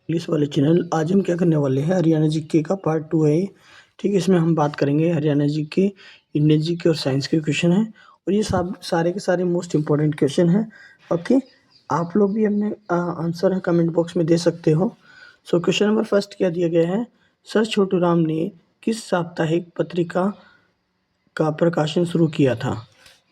English वाले channel. आज हम क्या करने वाले हैं, हरियाणा जीके का पार्ट 2 है ये। ठीक है, इसमें हम बात करेंगे हरियाणा जीके, इंडियन जीके और साइंस के क्वेश्चन हैं। और ये सब सारे के सारे मोस्ट इंपॉर्टेंट क्वेश्चन हैं। ओके, आप लोग भी अपने आंसर कमेंट बॉक्स में दे सकते हो। सो क्वेश्चन नंबर फर्स्ट क्या दिया गया है, सर छोटू राम ने किस साप्ताहिक पत्रिका का प्रकाशन शुरू किया था।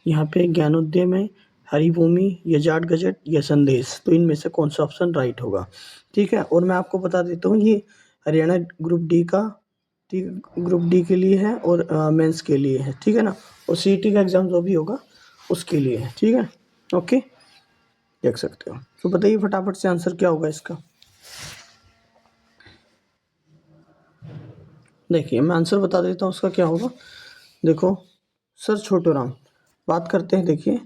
यहाँ पे ज्ञानोदय में, हरिभूमि या जाट गजट या संदेश, तो इनमें से कौन सा ऑप्शन राइट होगा। ठीक है, और मैं आपको बता देता हूँ ये हरियाणा ग्रुप डी का, ग्रुप डी के लिए है और मेंस के लिए है। ठीक है ना, और सीईटी का एग्जाम जो भी होगा उसके लिए है। ठीक है, ओके, देख सकते हो। तो बताइए फटाफट से आंसर क्या होगा इसका। देखिए मैं आंसर बता देता हूँ उसका क्या होगा। देखो, सर छोटू राम बात करते हैं। देखिए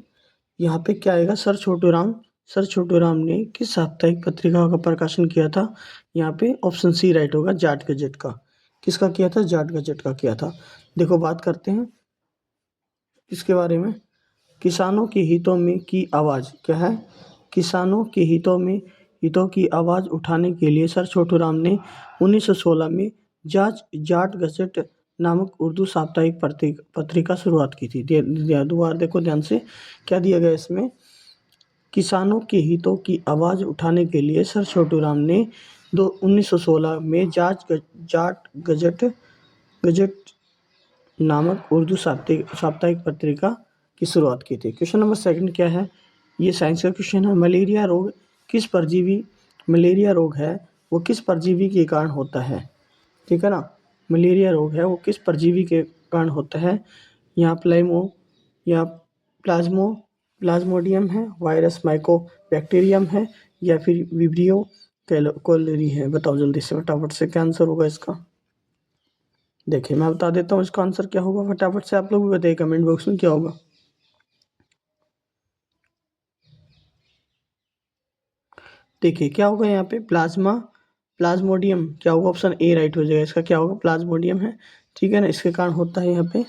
यहाँ पे क्या आएगा, सर छोटू राम ने किस साप्ताहिक पत्रिका का प्रकाशन किया था। यहाँ पे ऑप्शन सी राइट होगा, जाट गजट का। किसका किया था, जाट गजट का किया था। देखो बात करते हैं इसके बारे में। किसानों के हितों में की आवाज़ क्या है, किसानों के हितों की आवाज़ उठाने के लिए सर छोटू राम ने 1916 में जाट गजट नामक उर्दू साप्ताहिक पत्रिका शुरुआत की थी। दोबारा देखो ध्यान से, क्या दिया गया इसमें, किसानों के हितों की आवाज़ उठाने के लिए सर छोटू राम ने 1916 में जाट गजट नामक उर्दू साप्ताहिक पत्रिका की शुरुआत की थी। क्वेश्चन नंबर सेकंड क्या है, ये साइंस का क्वेश्चन है। मलेरिया रोग है वो किस परजीवी के कारण होता है। ठीक है ना, मलेरिया रोग है वो किस परजीवी के कारण होता है। यहाँ प्लाइमो या प्लाज्मोडियम है, वायरस माइकोबैक्टीरियम है, या फिर विब्रियो कोलेरी है। बताओ जल्दी से फटाफट से क्या आंसर होगा इसका। देखिए मैं बता देता हूँ इसका आंसर क्या होगा, फटाफट से आप लोग भी बताइए कमेंट बॉक्स में क्या होगा। देखिए क्या होगा यहाँ पे, प्लाज्मोडियम क्या होगा, ऑप्शन ए राइट हो जाएगा। इसका क्या होगा, प्लाज्मोडियम है। ठीक है ना, इसके कारण होता है यहाँ पे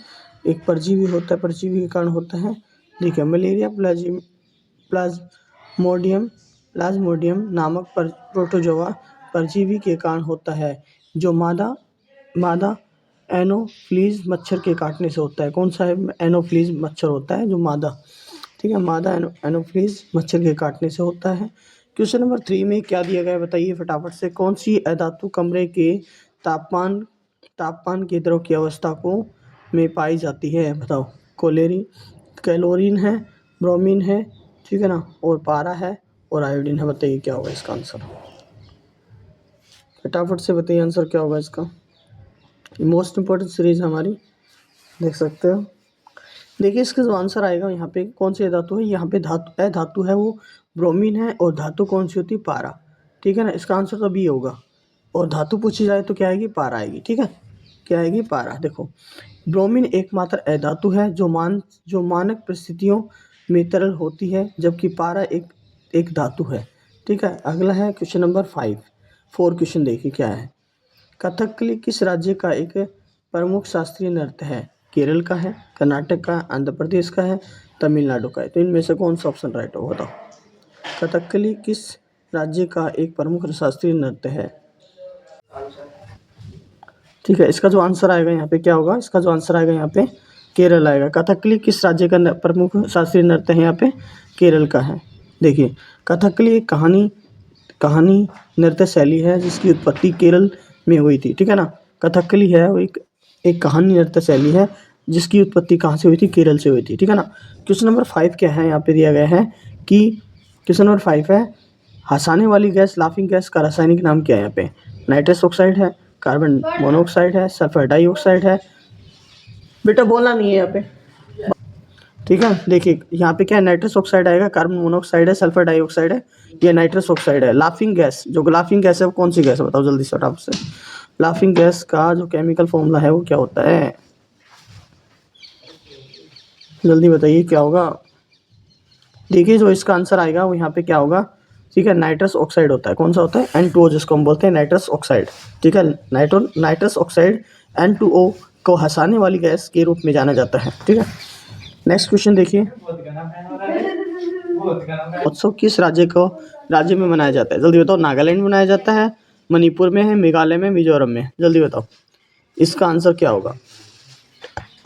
एक परजीवी होता है, परजीवी के कारण होता है। देखिए मलेरिया प्लाज्मोडियम प्लाज्मोडियम नामक प्रोटोजोआ परजीवी के कारण होता है, जो मादा एनोफ्लीज मच्छर के काटने से होता है। कौन सा है, एनोफ्लीज मच्छर होता है जो मादा, ठीक है, मादा एनोफ्लीज मच्छर के काटने से होता है। क्वेश्चन नंबर 3 में क्या दिया गया है बताइए फटाफट से, कौन सी अधातु कमरे के तापमान तापमान के द्रव की अवस्था को में पाई जाती है। बताओ, कैलोरीन है, ब्रोमीन है, ठीक है ना, और पारा है और आयोडीन है। बताइए क्या होगा इसका आंसर, फटाफट से बताइए आंसर क्या होगा इसका। मोस्ट इंपॉर्टेंट सीरीज हमारी, देख सकते हो। देखिए इसका जो आंसर आएगा यहाँ पे, कौन से धातु है, यहाँ पे धातु है वो ब्रोमीन है, और धातु कौन सी होती है, पारा। ठीक है ना, इसका आंसर तो बी होगा। और धातु पूछी जाए तो क्या आएगी, पारा आएगी। ठीक है, क्या आएगी, पारा। देखो ब्रोमीन एकमात्र अधातु है जो मानक परिस्थितियों में तरल होती है, जबकि पारा एक धातु है। ठीक है, अगला है क्वेश्चन नंबर 4 क्वेश्चन देखिए क्या है। कथकली किस राज्य का एक प्रमुख शास्त्रीय नृत्य है। केरल का है, कर्नाटक का, आंध्र प्रदेश का है, तमिलनाडु का है। तो इनमें से कौन सा ऑप्शन राइट होगा बताओ। कथकली किस राज्य का एक प्रमुख शास्त्रीय नृत्य है। ठीक है, इसका जो आंसर आएगा यहाँ पे क्या होगा, इसका जो आंसर आएगा यहाँ पे केरल आएगा। कथकली किस राज्य का प्रमुख शास्त्रीय नृत्य है, यहाँ पे केरल का है। देखिए कथकली एक कहानी नृत्य शैली है जिसकी उत्पत्ति केरल में हुई थी। ठीक है ना, कथकली है वो एक कहानी नृत्य शैली है जिसकी उत्पत्ति कहाँ से हुई थी, केरल से हुई थी। ठीक है ना, क्वेश्चन नंबर 5 क्या है, यहाँ पे दिया गया है कि क्वेश्चन नंबर 5 है, हंसाने वाली गैस लाफिंग गैस का रासायनिक नाम क्या है। यहाँ पे नाइट्रस ऑक्साइड है, कार्बन मोनोऑक्साइड है, सल्फर डाइऑक्साइड है। बेटा बोलना नहीं है यहाँ पे। ठीक है, देखिए यहाँ पे क्या है, नाइट्रस ऑक्साइड आएगा, कार्बन मोनोऑक्साइड है, सल्फर डाइऑक्साइड है, ये नाइट्रस ऑक्साइड है। लाफिंग गैस, जो लाफिंग गैस है वो कौन सी गैस है बताओ जल्दी से फटाफट से। लाफिंग गैस का जो केमिकल फॉर्मूला है वो क्या होता है, जल्दी बताइए क्या होगा। देखिए जो इसका आंसर आएगा वो यहाँ पे क्या होगा, ठीक है, नाइट्रस ऑक्साइड होता है। कौन सा होता है, N2O, जिसको हम बोलते हैं नाइट्रस ऑक्साइड। ठीक है, नाइट्रस ऑक्साइड N2O को हंसाने वाली गैस के रूप में जाना जाता है। ठीक है, नेक्स्ट क्वेश्चन देखिए, उत्सव किस राज्य में मनाया जाता है, जल्दी बताओ। नागालैंड में मनाया जाता है, मणिपुर में है, मेघालय में, मिजोरम में? जल्दी बताओ इसका आंसर क्या होगा।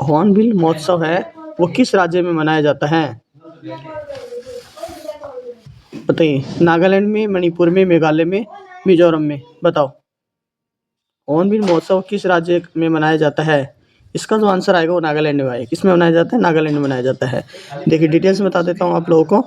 हॉर्नबिल महोत्सव है वो किस राज्य में मनाया जाता है? बताइए, नागालैंड में, मणिपुर में, मेघालय में, मिजोरम में? बताओ हॉर्नबिल महोत्सव किस राज्य में मनाया जाता है? इसका जो आंसर आएगा वो नागालैंड में आएगा। किसमें मनाया जाता है? नागालैंड में मनाया जाता है। देखिए डिटेल्स बता देता हूँ आप लोगों को,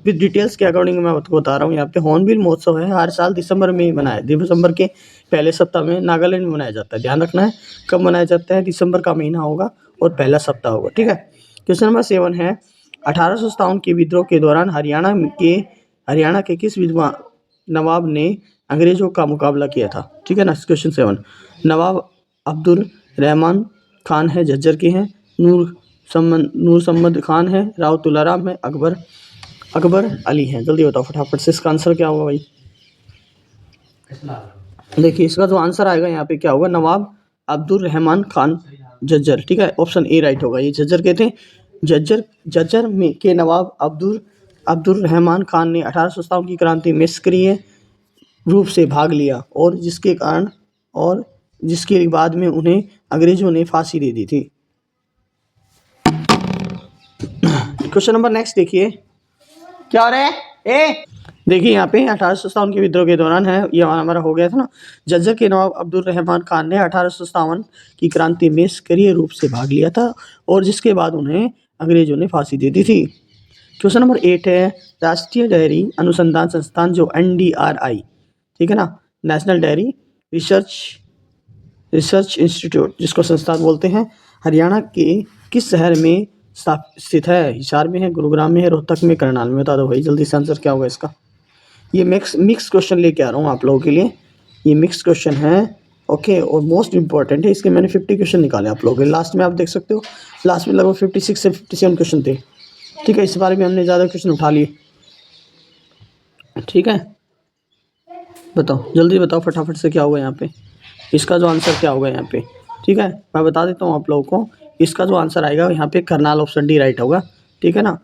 विद डिटेल्स के अकॉर्डिंग मैं आपको बता रहा हूँ। यहाँ पे हॉर्नबिल महोत्सव है, हर साल दिसंबर में मनाया, दिसंबर के पहले सप्ताह में नागालैंड में मनाया जाता है। ध्यान रखना है कब मनाया जाता है, दिसंबर का महीना होगा और पहला सप्ताह होगा, ठीक है। क्वेश्चन नंबर 7 है 1857 के विद्रोह के दौरान हरियाणा के किस विद्वान नवाब ने अंग्रेजों का मुकाबला किया था? ठीक है ना। क्वेश्चन 7, नवाब अब्दुल रहमान खान है, झज्जर के हैं, नूर सम्मद खान है, राव तुलाराम है, अकबर अली हैं? जल्दी बताओ फटाफट से इसका आंसर क्या होगा भाई। देखिए इसका जो आंसर आएगा यहाँ पे क्या होगा, नवाब अब्दुल रहमान खान झज्जर, ठीक है। ऑप्शन ए राइट होगा। ये झज्जर के थे, झज्जर में के नवाब अब्दुल रहमान खान ने 1857 की क्रांति में सक्रिय रूप से भाग लिया और जिसके बाद में उन्हें अंग्रेजों ने फांसी दे दी थी। क्वेश्चन नंबर नेक्स्ट देखिए क्या हो रहा है देखिए यहाँ पे 1857 के विद्रोह के दौरान है, ये हमारा हो गया था ना। झज्जर के नवाब अब्दुल रहमान खान ने 1857 की क्रांति में सक्रिय रूप से भाग लिया था और जिसके बाद उन्हें अंग्रेजों ने फांसी दे दी थी। क्वेश्चन नंबर 8 है राष्ट्रीय डेयरी अनुसंधान संस्थान जो NDRI, ठीक है ना, नेशनल डेयरी रिसर्च इंस्टीट्यूट जिसको संस्थान बोलते हैं, हरियाणा के किस शहर में स्थित है? हिसार में है, गुरुग्राम में है, रोहतक में, करनाल में? बता दो भाई जल्दी से आंसर क्या होगा इसका। ये मिक्स क्वेश्चन लेके आ रहा हूँ आप लोगों के लिए, ये मिक्स क्वेश्चन है, ओके। और मोस्ट इंपॉर्टेंट है, इसके मैंने 50 क्वेश्चन निकाले आप लोगों के। लास्ट में आप देख सकते हो, लास्ट में लगभग 56 से 57 क्वेश्चन थे, ठीक है। इस बार भी हमने ज़्यादा क्वेश्चन उठा लिए, ठीक है। बताओ जल्दी बताओ फटाफट से क्या होगा यहाँ पे, इसका जो आंसर क्या होगा यहाँ पे, ठीक है। मैं बता देता हूँ आप लोगों को, इसका जो आंसर आएगा यहाँ पे करनाल, ऑप्शन डी राइट होगा, ठीक है ना।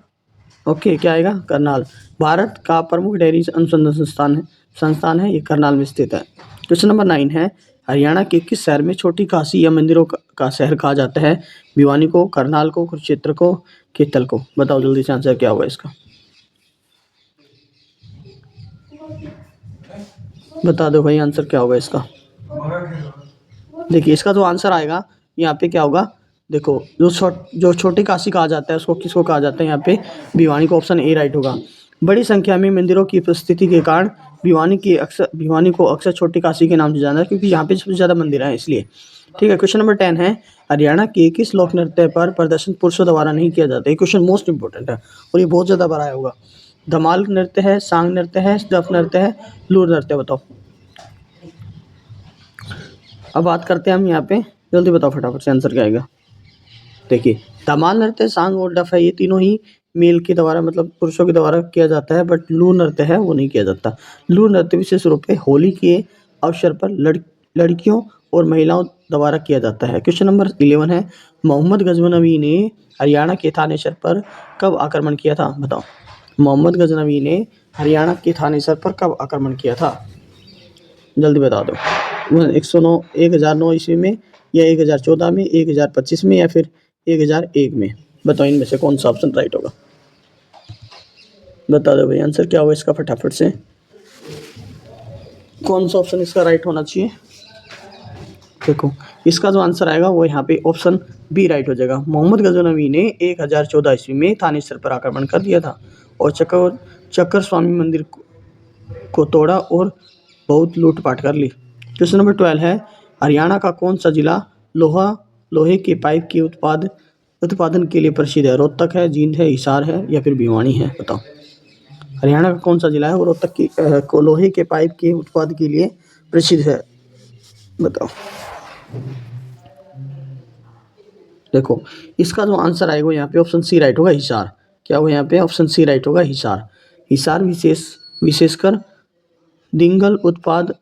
ओके क्या आएगा? करनाल। भारत का प्रमुख डेयरी अनुसंधान संस्थान है ये करनाल में स्थित है। क्वेश्चन नंबर 9 है हरियाणा के किस शहर में छोटी काशी या मंदिरों का शहर कहा जाता है? भिवानी को, करनाल को, कुरुक्षेत्र को, केतल को? बताओ जल्दी से आंसर क्या होगा इसका, बता दो भाई आंसर क्या होगा इसका। देखिए इसका जो आंसर आएगा यहाँ पे क्या होगा, देखो जो छोटी काशी कहा जाता है उसको किसको कहा जाता है यहाँ पे? भिवानी को, ऑप्शन ए राइट होगा। बड़ी संख्या में मंदिरों की उपस्थिति के कारण भिवानी को अक्सर छोटी काशी के नाम से जाना है क्योंकि यहाँ पे सबसे ज़्यादा मंदिर हैं इसलिए, ठीक है। क्वेश्चन नंबर 10 है हरियाणा के किस लोक नृत्य पर प्रदर्शन पुरुषों द्वारा नहीं किया जाता? ये क्वेश्चन मोस्ट इंपॉर्टेंट है और ये बहुत ज़्यादा बड़ा होगा। धमाल नृत्य है, सांग नृत्य है, डफ नृत्य है, लूर नृत्य? बताओ। अब बात करते हैं हम यहाँ पे, जल्दी बताओ फटाफट से आंसर क्या आएगा। देखिए धमाल नृत्य, सांग और डफ है, ये तीनों ही मेल के द्वारा मतलब पुरुषों के द्वारा किया जाता है, बट लूर नृत्य है वो नहीं किया जाता। लूर नृत्य विशेष रूप से होली के अवसर पर लड़कियों और महिलाओं द्वारा किया जाता है। क्वेश्चन नंबर 11 है मोहम्मद गजनवी ने हरियाणा के थानेसर पर कब आक्रमण किया था? बताओ मोहम्मद गजनवी ने हरियाणा के थानेसर पर कब आक्रमण किया था? जल्दी बता दो। 1009 ईस्वी में या 1014 में, 1025 में या फिर 1001 में? बताओ इनमें से कौन सा ऑप्शन राइट होगा, बता दो भाई आंसर क्या होगा इसका फटाफट से, कौन सा ऑप्शन इसका राइट होना चाहिए। देखो इसका जो आंसर आएगा वो यहाँ पे ऑप्शन बी राइट हो जाएगा। मोहम्मद गजनवी ने 1014 ईस्वी में थानेसर पर आक्रमण कर दिया था और चक्कर स्वामी मंदिर को तोड़ा और बहुत लूटपाट कर ली। क्वेश्चन नंबर 12 है हरियाणा का कौन सा जिला लोहे के पाइप के उत्पादन के लिए प्रसिद्ध है? रोहतक है, जींद है, हिसार है या फिर भिवानी है? बताओ हरियाणा का कौन सा जिला है वो रोहतक की लोहे के पाइप के उत्पाद के लिए प्रसिद्ध है? बताओ। देखो इसका जो आंसर आएगा यहाँ पे ऑप्शन सी राइट होगा, हिसार। क्या होगा यहाँ पे? ऑप्शन सी राइट होगा, हिसार। हिसार विशेषकर डिंगल उत्पाद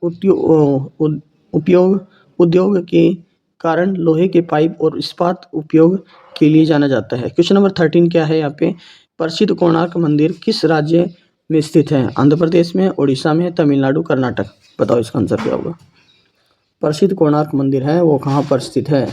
उद्योग के कारण लोहे के पाइप और इस्पात उपयोग के लिए जाना जाता है। क्वेश्चन नंबर 13 क्या है यहाँ पे? प्रसिद्ध कोणार्क मंदिर किस राज्य में स्थित है? आंध्र प्रदेश में, उड़ीसा में, तमिलनाडु, कर्नाटक। बताओ इसका आंसर क्या होगा। प्रसिद्ध कोणार्क मंदिर है वो कहाँ पर स्थित है?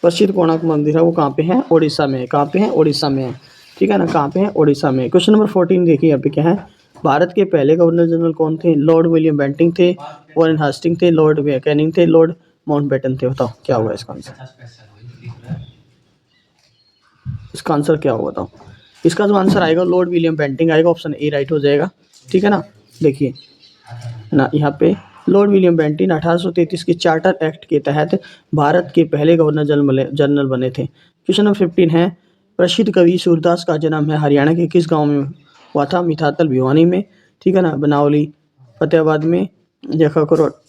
प्रसिद्ध कोणार्क मंदिर है वो कहाँ पे है? उड़ीसा में। कहाँ पे है? उड़ीसा में। ठीक है ना, कहाँ पे है? उड़ीसा में। क्वेश्चन नंबर 14 देखिए यहाँ पे क्या है। भारत के पहले गवर्नर जनरल कौन थे? लॉर्ड विलियम बेंटिंक थे, वॉरेन हास्टिंग थे, लॉर्ड कैनिंग थे, लॉर्ड माउंटबेटन थे। बताओ क्या होगा इसका आंसर। इसका आंसर क्या होगा बताओ। इसका जो आंसर आएगा लॉर्ड विलियम बेंटिंक आएगा, ऑप्शन ए राइट हो जाएगा। ठीक है ना, देखिए ना यहाँ पे लॉर्ड विलियम बेंटिक 1833 के चार्टर एक्ट के तहत भारत के पहले गवर्नर जनरल बने थे। क्वेश्चन नंबर 15 है। प्रसिद्ध कवि सूरदास का जन्म है हरियाणा के किस गांव में हुआ था? मिठातल भिवानी में, ठीक है ना, बनावली फतेहाबाद में, या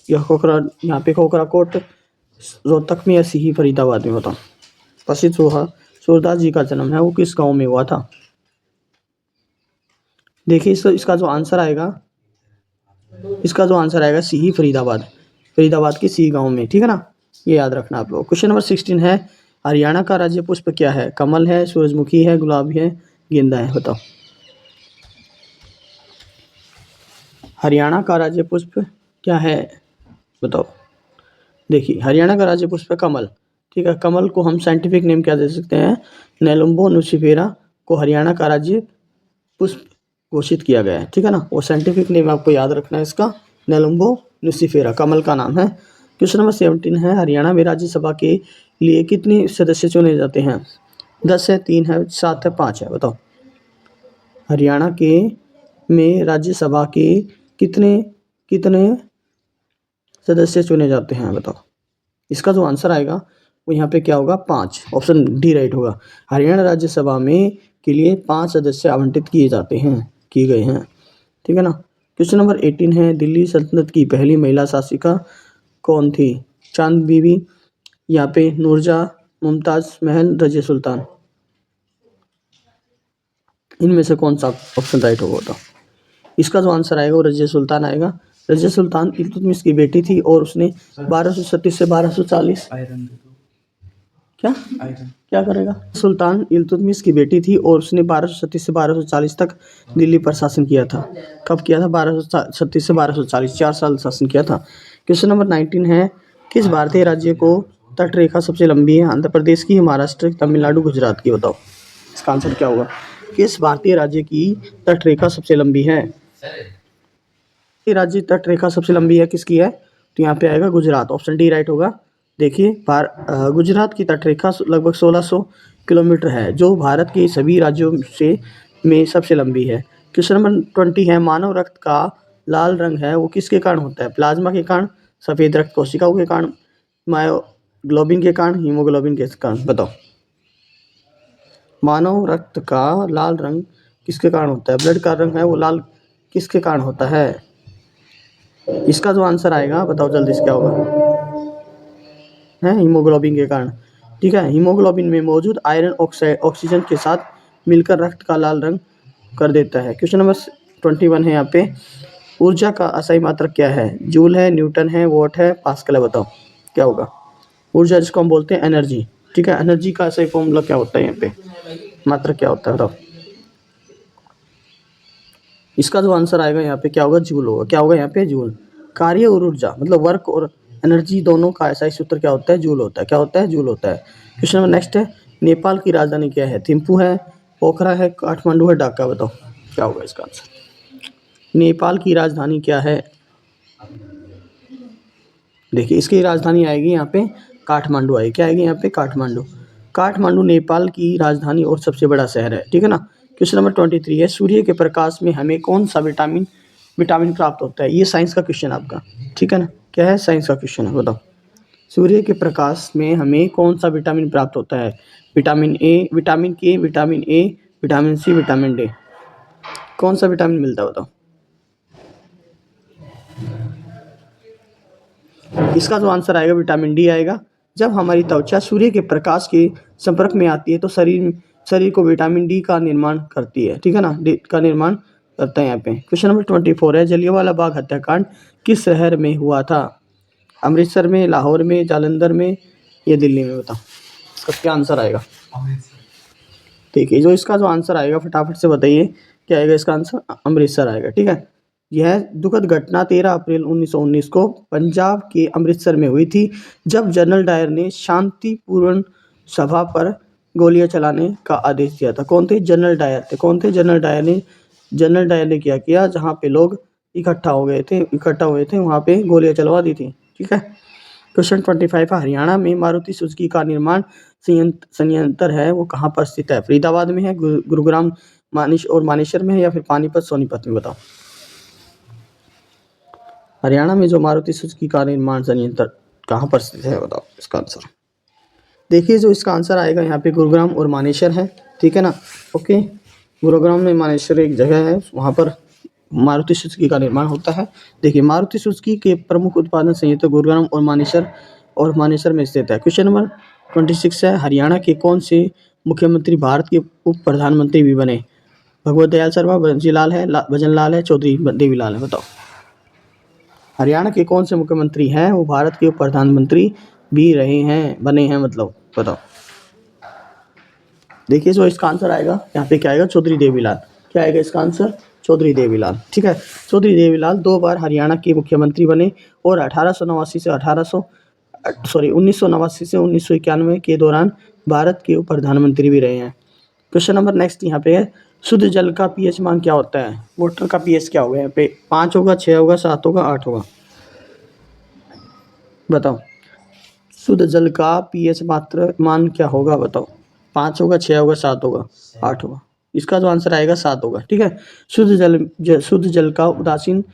यहाँ पे खोखराकोट रोहतक में, या सीही फरीदाबाद में। बताओ प्रसिद्ध सूरदास जी का जन्म है वो किस गांव में हुआ था? देखिए इसका जो आंसर आएगा, सीही फरीदाबाद, फरीदाबाद के सी गांव में। ठीक है ना, ये याद रखना आप लोग। क्वेश्चन नंबर 16 है। हरियाणा का राज्य पुष्प क्या है? कमल है, सूरजमुखी है, गुलाब है, गेंदा है। बताओ हरियाणा का राज्य पुष्प क्या है? बताओ। देखिए हरियाणा का राज्य पुष्प है कमल। ठीक है, कमल को हम साइंटिफिक नेम क्या दे सकते हैं? नेलुम्बो नुसिफेरा को हरियाणा का राज्य पुष्प घोषित किया गया है। ठीक है ना, वो साइंटिफिक नेम आपको याद रखना है इसका, नेलुम्बो नुसिफेरा कमल का नाम है। क्वेश्चन नंबर 17 है। हरियाणा में राज्यसभा के लिए कितने सदस्य चुने जाते हैं? 10 है, 3 है, 7 है, 5 है। बताओ हरियाणा के में राज्यसभा के कितने कितने सदस्य चुने जाते हैं? बताओ इसका जो आंसर आएगा वो यहाँ पे क्या होगा? 5, ऑप्शन डी राइट होगा। हरियाणा राज्यसभा में के लिए 5 सदस्य आवंटित किए गए हैं। ठीक है ना। क्वेश्चन नंबर 18 है। दिल्ली सल्तनत की पहली महिला शासिका कौन थी? चांद बीबी, यहाँ पे नूरजहाँ, मुमताज महल, रजिया सुल्तान। इनमें से कौन सा ऑप्शन राइट होगा? बताओ इसका जो आंसर आएगा वो रजिया सुल्तान आएगा। रजिया सुल्तान इल्तुतमिश की बेटी थी और उसने 1236 से 1240 क्या करेगा? सुल्तान इल्तुतमिश की बेटी थी और उसने 1236 से 1240 तक दिल्ली पर शासन किया था। कब किया था? 1236 से 1240, 4 साल शासन किया था। क्वेश्चन नंबर 19 है। किस भारतीय राज्य को तट रेखा सबसे लंबी है? आंध्र प्रदेश की, महाराष्ट्र, तमिलनाडु, गुजरात की। बताओ इसका आंसर क्या होगा। किस भारतीय राज्य की तट रेखा सबसे लंबी है? राज्य तट रेखा सबसे लंबी है किसकी है? तो यहाँ पे आएगा गुजरात, ऑप्शन डी राइट होगा। देखिए गुजरात की तट रेखा लगभग 1600 किलोमीटर है, जो भारत के सभी राज्यों से में सबसे लंबी है। क्वेश्चन नंबर 20 है। मानव रक्त का लाल रंग है वो किसके कारण होता है? प्लाज्मा के कारण, सफेद रक्त कोशिकाओं के कारण, मायोग्लोबिन के कारण, हीमोग्लोबिन के कारण। बताओ मानव रक्त का लाल रंग किसके कारण होता है? ब्लड का रंग है वो लाल किसके कारण होता है? इसका जो आंसर आएगा बताओ जल्दी से क्या होगा? है हीमोग्लोबिन के कारण। ठीक है, हीमोग्लोबिन में मौजूद आयरन ऑक्साइड ऑक्सीजन के साथ मिलकर रक्त का लाल रंग कर देता है। क्वेश्चन नंबर 21 है। यहाँ पे ऊर्जा का असाई मात्रक क्या है? जूल है, न्यूटन है, वॉट है, पास्कल है। बताओ क्या होगा? ऊर्जा जिसको हम बोलते हैं एनर्जी। ठीक है, एनर्जी का सही फॉर्मूला क्या होता है? यहाँ पे मात्रक क्या होता है बताओ। इसका जो आंसर आएगा यहाँ पे क्या होगा? जूल होगा। क्या होगा यहाँ पे? जूल। कार्य और ऊर्जा मतलब वर्क और एनर्जी दोनों का ऐसा ही सूत्र क्या होता है? जूल होता है। क्या होता है? जूल होता है। क्वेश्चन नंबर नेक्स्ट है। नेपाल की राजधानी क्या है? थिम्पू है, पोखरा है, काठमांडू है, ढाका। बताओ क्या होगा इसका आंसर? नेपाल की राजधानी क्या है? देखिए इसकी राजधानी आएगी यहाँ पे काठमांडू आएगी। क्या आएगी यहाँ पे? काठमांडू। काठमांडू नेपाल की राजधानी और सबसे बड़ा शहर है। ठीक है ना। क्वेश्चन नंबर 23 है। सूर्य के प्रकाश में हमें कौन सा विटामिन प्राप्त होता है? ये साइंस का क्वेश्चन आपका। ठीक है ना, क्या है? साइंस का क्वेश्चन है। बताओ सूर्य के प्रकाश में हमें कौन सा विटामिन प्राप्त होता है? Vitamin A, vitamin K, vitamin A, vitamin C, vitamin D. कौन सा विटामिन मिलता है बताओ? इसका जो आंसर आएगा विटामिन डी आएगा। जब हमारी त्वचा सूर्य के प्रकाश के संपर्क में आती है तो शरीर को विटामिन डी का निर्माण करती है। ठीक है ना, डी का निर्माण करता है यहाँ पे। क्वेश्चन नंबर 24 है। जलियांवाला बाग हत्याकांड किस शहर में हुआ था? अमृतसर में, लाहौर में, जालंधर में, या दिल्ली में। बताओ इसका क्या आंसर आएगा? देखिए जो इसका जो आंसर आएगा फटाफट से बताइए क्या आएगा इसका आंसर, अमृतसर आएगा। ठीक है, यह दुखद घटना 13 अप्रैल 1919 को पंजाब के अमृतसर में हुई थी, जब जनरल डायर ने शांतिपूर्ण सभा पर गोलियां चलाने का आदेश दिया था। कौन थे? जनरल डायर थे। कौन थे? जनरल डायर ने क्या किया, जहाँ पे लोग इकट्ठा हुए थे वहाँ पे गोलियां चलवा दी थी। ठीक है, क्वेश्चन 25 है, हरियाणा में मारुति सुजुकी का निर्माण संयंत्र है वो कहाँ पर स्थित है? फरीदाबाद में है, गुरुग्राम मानेसर में है, या फिर पानीपत सोनीपत में? बताओ। हरियाणा में जो मारुति सुजुकी का निर्माण संयंत्र कहाँ पर स्थित है, बताओ इसका आंसर। देखिए जो इसका आंसर आएगा यहाँ पे गुरुग्राम और मानेसर है। ठीक है ना, ओके, गुरुग्राम में मानेसर एक जगह है, वहाँ पर मारुति सुजुकी का निर्माण होता है। देखिए मारुति सुजुकी के प्रमुख उत्पादन संयंत्र गुरुग्राम और मानेसर में स्थित है। क्वेश्चन नंबर 26 है, हरियाणा के कौन से मुख्यमंत्री भारत के उप प्रधानमंत्री भी बने? भगवत दयाल शर्मा, भजन लाल है, चौधरी देवीलाल है? बताओ। हरियाणा के कौन से मुख्यमंत्री हैं वो भारत के उप प्रधानमंत्री भी रहे हैं, बने हैं, मतलब बताओ। देखिए जो इसका आंसर आएगा यहाँ पे क्या आएगा, चौधरी देवीलाल। क्या आएगा इसका आंसर? चौधरी देवीलाल। ठीक है, चौधरी देवीलाल 2 बार हरियाणा के मुख्यमंत्री बने और 1989 से 1991 के दौरान भारत के उप प्रधानमंत्री भी रहे हैं। क्वेश्चन नंबर नेक्स्ट यहाँ पे है, शुद्ध जल का पीएच मान क्या होता है? वाटर का पीएच क्या होगा यहाँ पे? 5 होगा, 6 होगा, 7 होगा, 8 होगा? बताओ। शुद्ध जल का पीएच मात्रा मान क्या होगा? बताओ। 5 होगा, 6 होगा, 7 होगा, 8 होगा? इसका जो आंसर आएगा 7 होगा। ठीक है, शुद्ध जल का उदासीन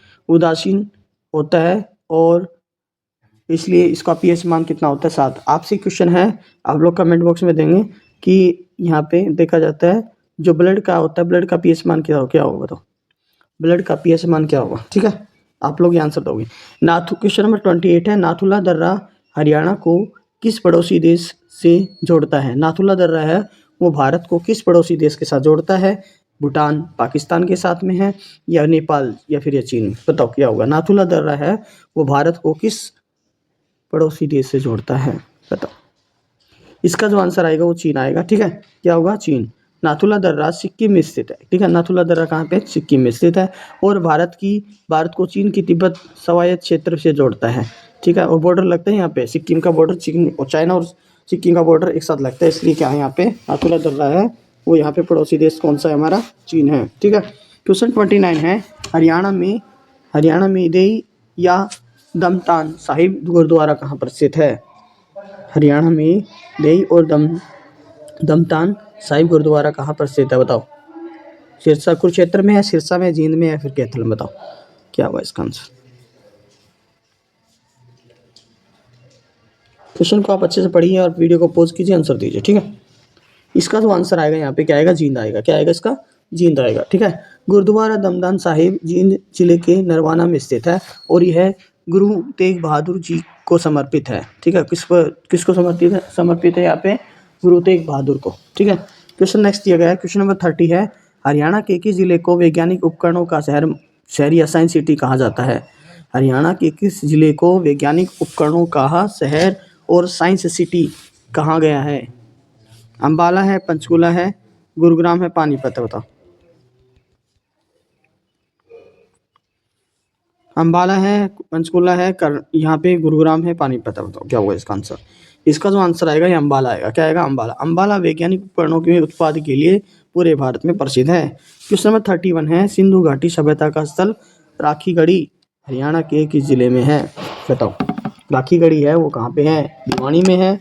होता है और इसलिए इसका पीएच मान कितना होता है? 7। आपसे क्वेश्चन है, आप लोग कमेंट बॉक्स में देंगे कि यहाँ पे देखा जाता है जो ब्लड का होता है, ब्लड का पीएच मान क्या होगा? बताओ, ब्लड का पीएच मान क्या होगा? ठीक है, आप लोग ये आंसर दोगे। क्वेश्चन नंबर 28 है, नाथुला दर्रा हरियाणा को किस पड़ोसी देश से जोड़ता है? नाथुला दर्रा है वो भारत को किस पड़ोसी देश के साथ जोड़ता है? भूटान, पाकिस्तान के साथ में है, या नेपाल, या फिर या चीन? बताओ क्या होगा। नाथुला दर्रा है वो भारत को किस पड़ोसी देश से जोड़ता है? बताओ। इसका जो आंसर आएगा वो चीन आएगा। ठीक है, क्या होगा? चीन। नाथुला दर्रा सिक्किम में स्थित है। ठीक है, नाथुला दर्रा कहाँ पे? सिक्किम में स्थित है और भारत को चीन की तिब्बत स्वायत्त क्षेत्र से जोड़ता है। ठीक है, और बॉर्डर लगता है यहाँ पे, सिक्किम का बॉर्डर, चाइना और सिक्किम का बॉर्डर एक साथ लगता है, इसलिए क्या है यहाँ पे नाथुला दर्रा है वो यहाँ पे पड़ोसी देश कौन सा है? हमारा चीन है। ठीक है, क्वेश्चन 29 है, हरियाणा में इदेई या दमतान साहिब गुरुद्वारा कहाँ पर स्थित है? हरियाणा में देई और दमतान साहिब गुरुद्वारा कहाँ पर स्थित है? बताओ। सिरसा कुरुक्षेत्र में है, सिरसा में, जींद में, या फिर कैथल में? बताओ क्या हुआ इसका आंसर। क्वेश्चन को आप अच्छे से पढ़िए और वीडियो को पॉज कीजिए, आंसर दीजिए। ठीक है, इसका जो आंसर आएगा यहाँ पे क्या आएगा? जींद आएगा। क्या आएगा इसका? जींद आएगा। ठीक है, गुरुद्वारा दमदान साहिब जींद जिले के नरवाना में स्थित है और यह गुरु तेग बहादुर जी को समर्पित है। ठीक है, किसको समर्पित है यहाँ पे? गुरु तेग बहादुर को। ठीक है, क्वेश्चन नेक्स्ट दिया गया है, क्वेश्चन नंबर 30 है, हरियाणा के किस जिले को वैज्ञानिक उपकरणों का शहर या साइंस सिटी कहा जाता है? हरियाणा के किस जिले को वैज्ञानिक उपकरणों का शहर और साइंस सिटी कहा गया है? अम्बाला है, पंचकुला है, गुरुग्राम है, पानीपत है? बताओ। अम्बाला है, पंचकुला है, यहाँ पे गुरुग्राम है, पानीपत है? बताओ क्या होगा इसका आंसर। इसका जो आंसर आएगा ये अम्बाला आएगा। क्या आएगा? अम्बाला। अम्बाला वैज्ञानिक उपकरणों के उत्पाद के लिए पूरे भारत में प्रसिद्ध है। क्वेश्चन नंबर 31 है, सिंधु घाटी सभ्यता का स्थल राखीगढ़ी हरियाणा के किस जिले में है? बताओ। राखीगढ़ी है वो कहाँ पे है? भिवानी में है,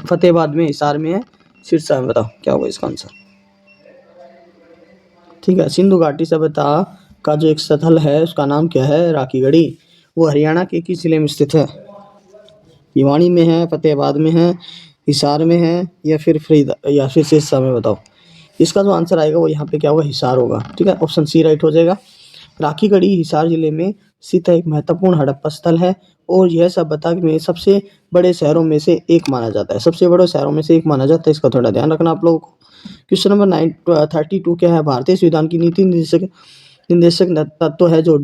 फतेहाबाद में, हिसार में है, सिरसा में? बताओ क्या होगा इसका आंसर। ठीक है, सिंधु घाटी सभ्यता का जो एक स्थल है उसका नाम क्या है? राखीगढ़ी। वो हरियाणा के किस जिले में स्थित है? भिवानी में है, फतेहाबाद में है, हिसार में है, या फिर सिरसा में? बताओ। इसका जो आंसर आएगा वो यहाँ पे क्या होगा? हिसार होगा। ठीक है, ऑप्शन सी राइट हो जाएगा। राखीगढ़ी हिसार जिले में स्थित एक महत्वपूर्ण हड़प्पा स्थल है और यह सभ्यता में सबसे बड़े शहरों में से एक माना जाता है। सबसे बड़े शहरों में से एक माना जाता है, इसका थोड़ा ध्यान रखना आप लोगों को। क्वेश्चन नंबर 32 क्या है? भारतीय संविधान की नीति निर्देशक तत्व है जो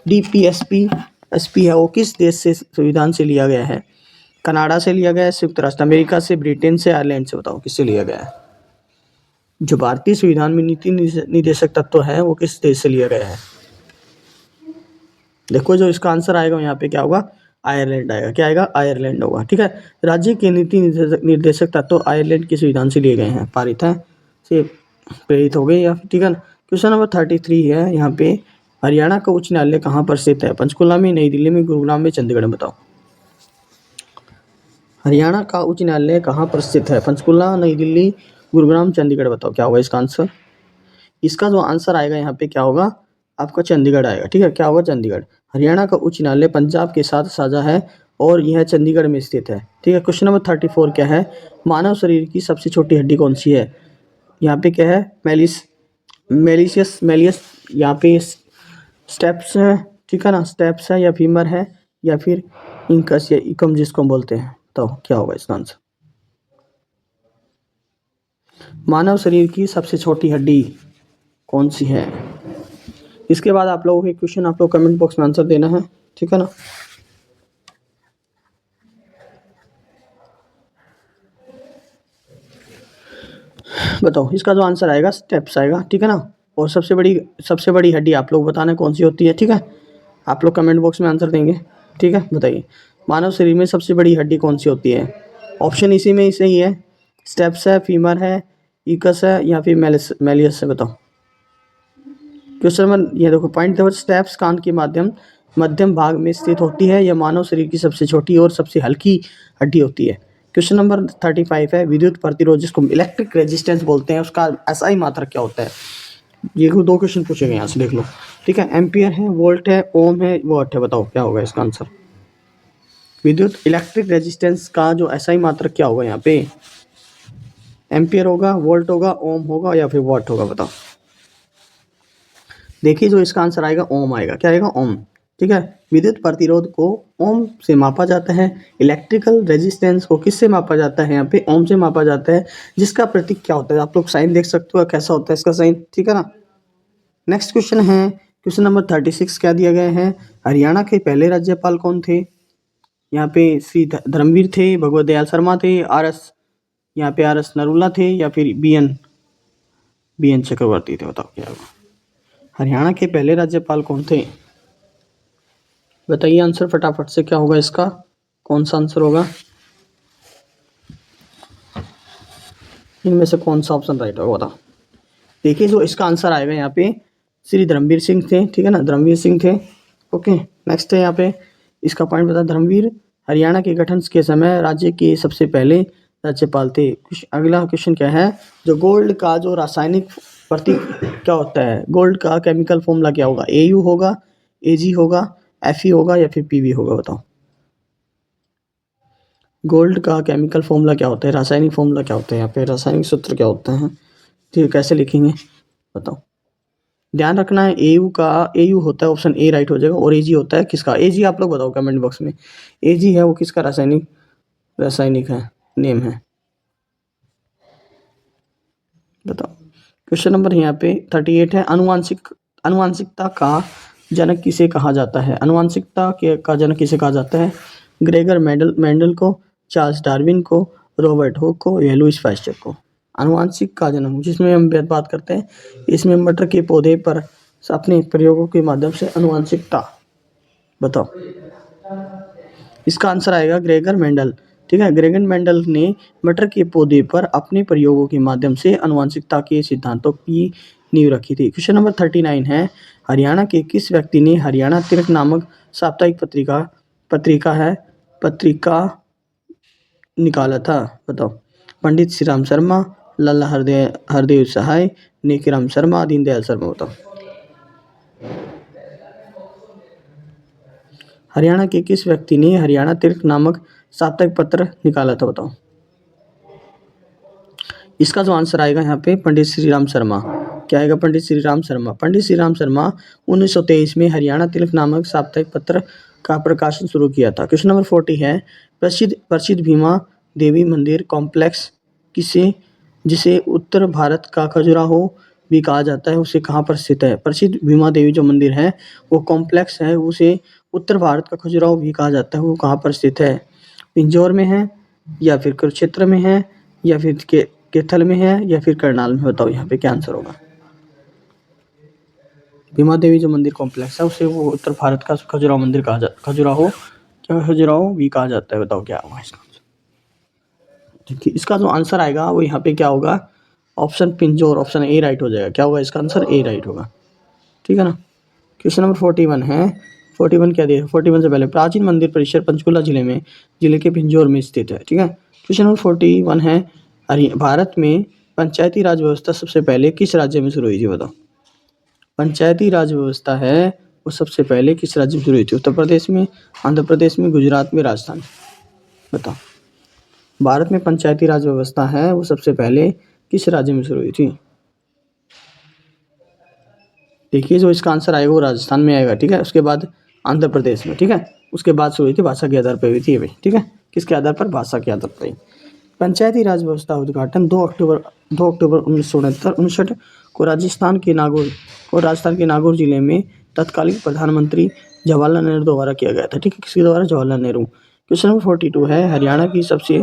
DPSP है वो किस देश से संविधान से लिया गया है? कनाडा से लिया गया है, संयुक्त राष्ट्र अमेरिका से, ब्रिटेन से, आयरलैंड से? बताओ किससे लिया गया है? जो भारतीय संविधान में नीति निर्देशक तत्व है वो किस देश से लिया गया है? देखो जो इसका आंसर आएगा यहाँ पे क्या होगा, आयरलैंड आएगा। क्या आएगा? आयरलैंड होगा। ठीक है, राज्य के नीति निर्देशक तत्व आयरलैंड के संविधान से लिए गए हैं, पारित है, से प्रेरित हो गए या ठीक है ना। क्वेश्चन नंबर 33 है यहाँ पे, हरियाणा का उच्च न्यायालय कहाँ पर स्थित है? पंचकुला में, नई दिल्ली में, गुरुग्राम में, चंडीगढ़ में? बताओ। हरियाणा का उच्च न्यायालय कहाँ पर स्थित है? पंचकुला, नई दिल्ली, गुरुग्राम, चंडीगढ़? बताओ क्या होगा इसका आंसर। इसका जो आंसर आएगा यहाँ पे क्या होगा आपका, चंडीगढ़ आएगा। ठीक है, क्या होगा? चंडीगढ़। हरियाणा का उच्च न्यायालय पंजाब के साथ साझा है और यह चंडीगढ़ में स्थित है। ठीक है, क्वेश्चन नंबर 34 क्या है, मानव शरीर की सबसे छोटी हड्डी कौन सी है? यहाँ पे क्या है, मेलियस यहाँ पे स्टेप्स है। ठीक है ना, स्टेप्स है या फीमर है या फिर इंकस या इकम जिसको हम बोलते हैं। तो क्या होगा इसका आंसर? मानव शरीर की सबसे छोटी हड्डी कौन सी है? इसके बाद आप लोगों के क्वेश्चन आप लोग कमेंट बॉक्स में आंसर देना है। ठीक है ना, बताओ इसका जो आंसर आएगा स्टेप्स आएगा। ठीक है ना, और सबसे बड़ी हड्डी आप लोग बताना कौन सी होती है। ठीक है, आप लोग कमेंट बॉक्स में आंसर देंगे। ठीक है, बताइए मानव शरीर में सबसे बड़ी हड्डी कौन सी होती है? ऑप्शन इसी में सही है, स्टेप्स है, फीमर है, इकस है या फिर मेलियस है? बताओ। क्वेश्चन नंबर ये देखो, पॉइंट नंबर, स्टेप्स कान के मध्यम भाग में स्थित होती है। यह मानव शरीर की सबसे छोटी और सबसे हल्की हड्डी होती है। क्वेश्चन नंबर 35 है, विद्युत प्रतिरोध जिसको इलेक्ट्रिक रेजिस्टेंस बोलते हैं उसका एसआई मात्रक क्या होता है? ये दो क्वेश्चन पूछे गए यहाँ से, देख लो। ठीक है, एम्पियर है, वोल्ट है, ओम है, वॉट है? बताओ क्या होगा इसका आंसर। विद्युत इलेक्ट्रिक रेजिस्टेंस का जो एसआई मात्रक क्या होगा यहाँ पे? एम्पियर होगा, वोल्ट होगा, ओम होगा या फिर वॉट होगा? बताओ। देखिए जो इसका आंसर आएगा ओम आएगा। क्या आएगा? ओम। ठीक है, विद्युत प्रतिरोध को ओम से मापा जाता है। इलेक्ट्रिकल रेजिस्टेंस को किससे मापा जाता है? यहाँ पे ओम से मापा जाता है, जिसका प्रतीक क्या होता है? आप लोग साइन देख सकते हो कैसा होता है इसका साइन। ठीक है ना, नेक्स्ट क्वेश्चन है, क्वेश्चन नंबर 36 क्या दिया गया है, हरियाणा के पहले राज्यपाल कौन थे? यहाँ पे श्री धर्मवीर थे, भगवत दयाल शर्मा थे, यहाँ पे आर एस नरूला थे या फिर बी एन चक्रवर्ती थे? बताओ क्या होगा। हरियाणा के पहले राज्यपाल कौन थे? बताइए आंसर फटाफट से, क्या होगा इसका, कौन सा आंसर होगा? इनमें से कौन सा ऑप्शन राइट होगा? बताओ। देखिए जो इसका आंसर आएगा यहाँ पे श्री धर्मवीर सिंह थे। ठीक है ना, धर्मवीर सिंह थे। ओके, नेक्स्ट है यहाँ पे इसका पॉइंट बता, धर्मवीर हरियाणा के गठन के समय राज्य के सबसे पहले राज्यपाल थे। अगला क्वेश्चन क्या है, जो गोल्ड का जो रासायनिक प्रतीक क्या होता है? गोल्ड का केमिकल फॉर्मूला क्या होगा? AU होगा, AG होगा, Fe होगा या फिर PB होगा? बताओ। गोल्ड का केमिकल फॉर्मूला क्या होता है, रासायनिक फॉर्मूला क्या होता है? यहाँ पे रासायनिक सूत्र क्या होता है? ठीक है, कैसे लिखेंगे बताओ। ध्यान रखना है AU होता है, ऑप्शन ए राइट हो जाएगा, और AG होता है किसका? AG आप लोग बताओ कमेंट बॉक्स में, AG है वो किसका रासायनिक है, नेम है? बताओ। क्वेश्चन नंबर यहाँ पे 38 है, अनुवांशिकता का जनक किसे कहा जाता है? अनुवांशिकता का जनक किसे कहा जाता है? ग्रेगर मेंडल को, चार्ल्स डार्विन को, रॉबर्ट हुक को या लुईस पास्चर को? अनुवांशिक का जन्म जिसमें हम बात करते हैं, इसमें मटर के पौधे पर अपने प्रयोगों के माध्यम से अनुवांशिकता। बताओ इसका आंसर आएगा ग्रेगर मेंडल। ठीक है, ग्रेगर मेंडल ने मटर के पौधे पर अपने प्रयोगों के माध्यम से अनुवांशिकता के सिद्धांतों की नींव रखी थी। क्वेश्चन नंबर 39 है, हरियाणा के किस व्यक्ति ने हरियाणा तिलक नामक साप्ताहिक पत्रिका निकाला था? बताओ। पंडित श्री राम शर्मा, लाला हरदेव सहाय, नेकीराम शर्मा, दीनदयाल शर्मा? बताओ। हरियाणा के किस व्यक्ति ने हरियाणा तिलक नामक साप्ताहिक पत्र निकाला था? बताओ। इसका जो आंसर आएगा यहाँ पे पंडित श्री राम शर्मा। क्या आएगा? पंडित श्री राम शर्मा। पंडित श्री राम शर्मा 1923 में हरियाणा तिलक नामक साप्ताहिक पत्र का प्रकाशन शुरू किया था। क्वेश्चन नंबर 40 है, प्रसिद्ध भीमा देवी मंदिर कॉम्प्लेक्स जिसे उत्तर भारत का खजुराहो भी कहा जाता है, उसे कहाँ पर स्थित है? प्रसिद्ध भीमा देवी जो मंदिर है वो कॉम्प्लेक्स है, उसे उत्तर भारत का खजुराहो भी कहा जाता है, वो कहाँ पर स्थित है? पिंजौर में है या फिर कुरुक्षेत्र में है या फिर कैथल में है या फिर करनाल में, बताओ यहाँ पे क्या आंसर होगा। भीमा देवी जो मंदिर कॉम्प्लेक्स है उसे वो उत्तर भारत का खजुराहो मंदिर कहा जाता, खजुराहो भी कहा जाता है, बताओ क्या होगा इसका आंसर। देखिए इसका जो आंसर आएगा वो यहाँ पे क्या होगा, option Pinjore, option A right हो जाएगा। क्या होगा इसका आंसर, ए राइट होगा, ठीक है ना। क्वेश्चन नंबर 41 है, 41 क्या दिया, 41 से पहले प्राचीन मंदिर परिसर पंचकुला जिले के पिंजौर में स्थित है, ठीक है। क्वेश्चन नंबर 41 है, भारत में पंचायती राज व्यवस्था सबसे पहले किस राज्य में शुरू हुई थी, बताओ। पंचायती राज व्यवस्था है वो सबसे पहले किस राज्य में शुरू हुई थी, उत्तर प्रदेश में, आंध्र प्रदेश में, गुजरात में, राजस्थान, बताओ। भारत में पंचायती राज व्यवस्था है वो सबसे पहले किस राज्य में शुरू हुई थी। देखिए जो इसका आंसर आएगा वो राजस्थान में आएगा, ठीक है। उसके बाद आंध्र प्रदेश में, ठीक है। उसके बाद शुरू हुई थी, भाषा के आधार पर हुई थी ये, ठीक है। किसके आधार पर, भाषा के आधार पर। पंचायती राज व्यवस्था उद्घाटन 2 अक्टूबर 1969 को राजस्थान के नागौर जिले में तत्कालीन प्रधानमंत्री जवाहरलाल नेहरू द्वारा किया गया था, ठीक है। किसके द्वारा, जवाहरलाल नेहरू। क्वेश्चन नंबर 42 है, हरियाणा की सबसे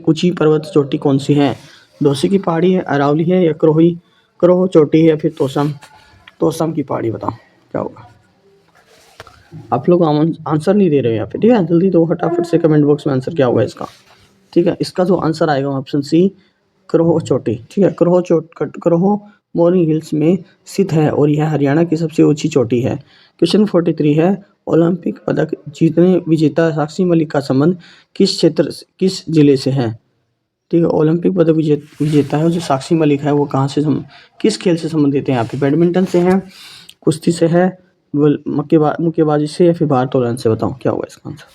ऊंची पर्वत चोटी कौन सी है। दोसी की पहाड़ी है, अरावली है, या करोह चोटी है, या फिर तोसम की पहाड़ी, बताओ क्या होगा। आप लोग आंसर नहीं दे रहे हैं यहाँ पे, ठीक है। जल्दी दो फटाफट से कमेंट बॉक्स में आंसर क्या होगा इसका, ठीक है। इसका जो आंसर आएगा ऑप्शन सी, करोह चोटी, ठीक है। करोह मोरनी हिल्स में स्थित है और यह हरियाणा की सबसे ऊंची चोटी है। क्वेश्चन 43 है, ओलंपिक पदक जीतने विजेता साक्षी मलिक का संबंध किस जिले से है, ठीक है। ओलंपिक पदक विजेता है जो साक्षी मलिक है वो कहाँ से किस खेल से संबंधित है यहाँ पे, बैडमिंटन से है, कुश्ती से है, मुक्केबाजी से, या फिर भारोत्तोलन से, बताओ क्या होगा इसका आंसर।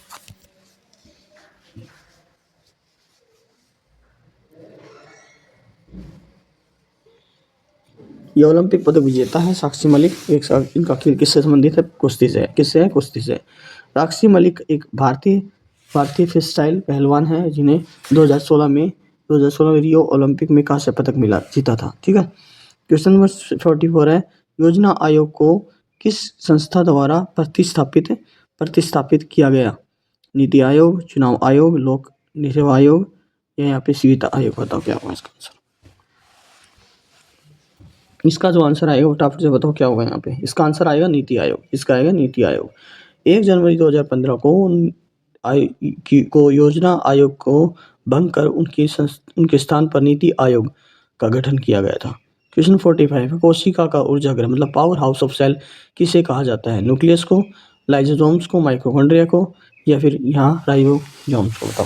ये ओलंपिक पदक विजेता है साक्षी मलिक, इनका खेल किससे संबंधित है, कुश्ती से है। किससे है, कुश्ती से। साक्षी मलिक एक भारतीय फ्री स्टाइल पहलवान है जिन्हें 2016 में रियो ओलंपिक में कांस्य पदक जीता था, ठीक है। क्वेश्चन नंबर 44 है, योजना आयोग को किस संस्था द्वारा प्रतिस्थापित किया गया, नीति आयोग, चुनाव आयोग, लोक निर्वाचन आयोग, या यहाँ पे सीता आयोग, बताओ क्या होगा इसका आंसर। इसका जो आंसर आएगा फटाफट से बताओ क्या होगा यहाँ पे। इसका आंसर आएगा नीति आयोग। इसका आएगा नीति आयोग। 1 जनवरी 2015 को योजना आयोग को भंग कर उनके स्थान पर नीति आयोग का गठन किया गया था। क्वेश्चन 45 है, कोशिका का ऊर्जागृह मतलब पावर हाउस ऑफ सेल किसे कहा जाता है, न्यूक्लियस को, लाइसोसोम्स को, माइटोकॉन्ड्रिया को, या फिर यहाँ राइबोसोम्स को, बताओ।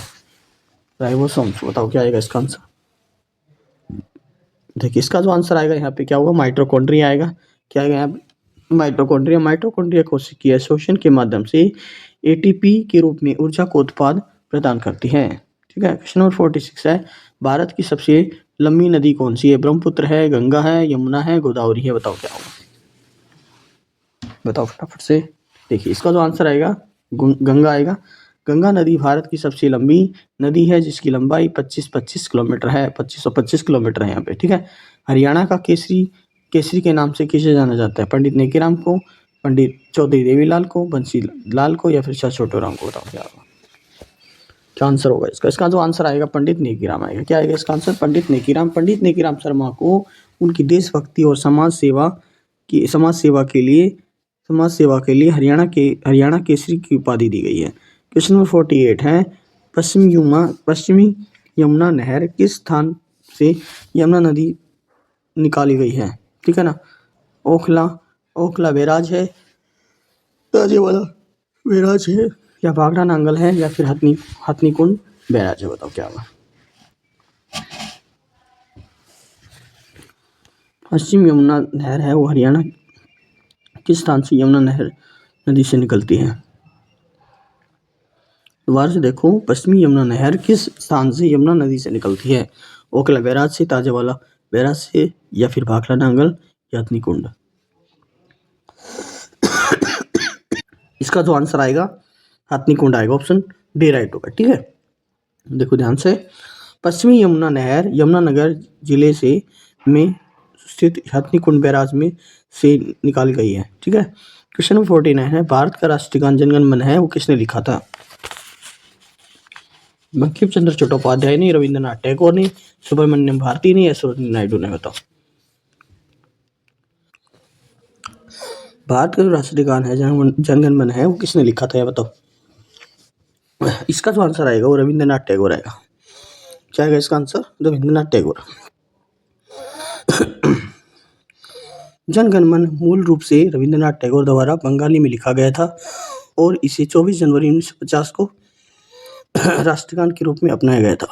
राइबोसोम्स, बताओ क्या आएगा इसका आंसर। देखिए इसका जो आंसर आएगा यहाँ पे क्या होगा, माइटोकॉन्ड्रिया आएगा। क्या आएगा यहाँ पे, माइटोकॉन्ड्रिया कोशिकीय शोषण के माध्यम से एटीपी के रूप में ऊर्जा को उत्पाद प्रदान करती है, ठीक है। क्वेश्चन नंबर 46 है, भारत की सबसे लंबी नदी कौन सी है, ब्रह्मपुत्र है, गंगा है, यमुना है, गोदावरी है, बताओ क्या होगा। बताओ फटाफट से। देखिए इसका जो आंसर आएगा गंगा आएगा। गंगा नदी भारत की सबसे लंबी नदी है जिसकी लंबाई 25 किलोमीटर है, 2525 किलोमीटर है यहाँ पे, ठीक है। हरियाणा का केसरी के नाम से किसे जाना जाता है, पंडित नेकीराम को, पंडित चौधरी देवीलाल को, बंसी लाल को, या फिर शाह छोटूराम को, बताओ क्या होगा, क्या आंसर होगा इसका। इसका जो आंसर आएगा पंडित नेकीराम आएगा। क्या आएगा इसका आंसर, पंडित नेकीराम शर्मा को उनकी देशभक्ति और समाज सेवा के लिए हरियाणा केसरी की उपाधि दी गई है। क्वेश्चन नंबर 48 है, पश्चिमी यमुना नहर किस स्थान से यमुना नदी निकाली गई है, ठीक है ना। ओखला बैराज है, ताजेवाला बैराज है, या भाखड़ा नांगल है, या फिर हथनीकुंड बैराज है, बताओ क्या होगा। पश्चिम यमुना नहर है वो हरियाणा किस स्थान से यमुना नहर नदी से निकलती है, दोबारा से देखो, पश्चिमी यमुना नहर किस स्थान से यमुना नदी से निकलती है, ओखला बैराज से, ताजेवाला बैराज से, या फिर भाखड़ा नांगल, या हथनीकुंड। इसका जो आंसर आएगा हथनीकुंड आएगा, ऑप्शन डी राइट होगा, ठीक है। देखो ध्यान से, पश्चिमी यमुना नहर यमुनानगर जिले में स्थित हथनीकुंड बैराज में से निकाली गई है, ठीक है। क्वेश्चन नंबर 49 है, भारत का राष्ट्रीय गान जन गण मन है वो किसने लिखा था। बंकिम चंद्र चट्टोपाध्याय नहीं, रविंद्रनाथ टैगोर नहीं, सुब्रमण्यम भारती नहीं, सरोजिनी नायडू ने। बताओ। भारत का जो राष्ट्रीय गान है जन गण मन है वो किसने लिखा था, ये बताओ। इसका जो आंसर आएगा वो रविंद्रनाथ टैगोर आएगा। क्या आएगा इसका आंसर? रविंद्रनाथ टैगोर। जन गण मन मूल रूप से रविंद्रनाथ टैगोर द्वारा बंगाली में लिखा गया था और इसे 24 जनवरी 1950 को राष्ट्रगान के रूप में अपनाया गया था।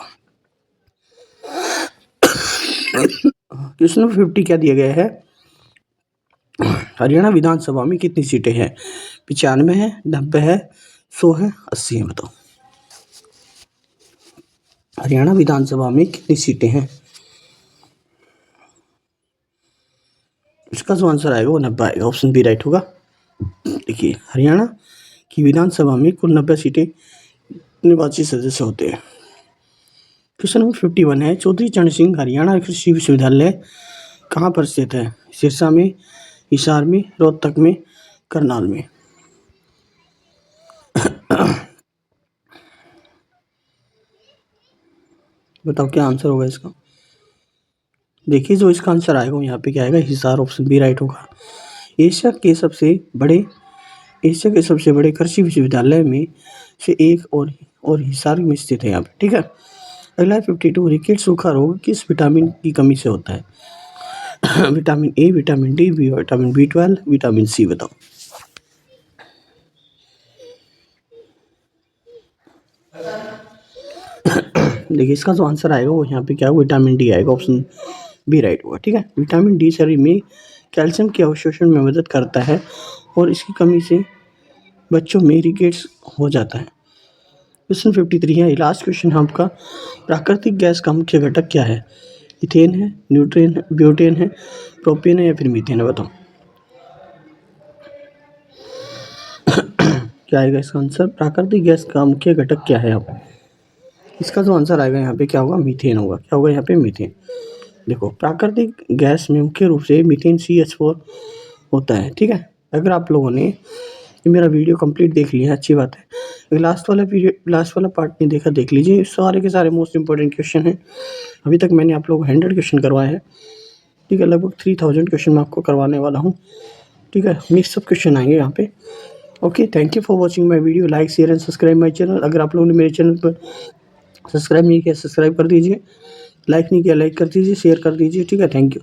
क्वेश्चन नंबर 50 क्या दिया गया है? हरियाणा विधानसभा में कितनी सीटें हैं? 95 है, 90 है, 100 है, 80 है। बताओ। हरियाणा विधानसभा में कितनी सीटें हैं? इसका जो आंसर आएगा वो 90 आएगा। ऑप्शन बी राइट होगा। देखिए, हरियाणा की विधानसभा में कुल 90 सीटें निर्वाचित सदस्य होते हैं। क्वेश्चन नंबर 51 है, चौधरी चरण सिंह हरियाणा कृषि विश्वविद्यालय कहाँ पर स्थित है? सिरसा में, हिसार में, रोहतक में, करनाल में। बताओ क्या आंसर होगा इसका? देखिए, जो इसका आंसर आएगा वो यहाँ पे क्या आएगा? हिसार। ऑप्शन बी राइट होगा। एशिया के सबसे बड़े कृषि विश्वविद्यालय में से एक और हिसार में स्थित है यहाँ पे। ठीक है। अगला है 52, रिकेट सूखा रोग किस विटामिन की कमी से होता है? Vitamin A, vitamin D, vitamin B12, vitamin C. बताओ। देखिए, इसका जो आंसर आएगा वो यहाँ पे क्या है? विटामिन डी आएगा। ऑप्शन बी राइट होगा। ठीक है। विटामिन डी शरीर में कैल्शियम के अवशोषण में मदद करता है और इसकी कमी से बच्चों में रिकेट्स हो जाता है। क्वेश्चन 53 है, लास्ट क्वेश्चन है आपका। प्राकृतिक गैस का मुख्य घटक क्या है? इथेन है, न्यूट्रेन है, ब्यूटेन है, प्रोपेन है या फिर मीथेन है? बताओ। क्या आएगा इसका आंसर? प्राकृतिक गैस का मुख्य घटक क्या है? आप इसका जो आंसर आएगा यहाँ पे क्या होगा? मीथेन होगा। क्या होगा यहाँ पे? मीथेन। देखो, प्राकृतिक गैस में मुख्य रूप से मीथेन CH4 होता है। ठीक है। अगर आप लोगों ने मेरा वीडियो कंप्लीट देख लिया, अच्छी बात है। अगर लास्ट वाला पार्ट नहीं देखा, देख लीजिए। सारे के सारे मोस्ट इंपॉर्टेंट क्वेश्चन हैं। अभी तक मैंने आप लोगों को 100 क्वेश्चन करवाए हैं। ठीक है। लगभग 3000 क्वेश्चन मैं आपको करवाने वाला हूँ। ठीक है। मिक्सअप क्वेश्चन आएंगे यहाँ पे। Okay, thank you for watching my video. Like, share and subscribe my channel. अगर आप लोगों ने मेरे चैनल पर सब्सक्राइब नहीं किया, सब्सक्राइब कर दीजिए। लाइक नहीं किया, लाइक कर दीजिए, शेयर कर दीजिए। ठीक है। Thank you.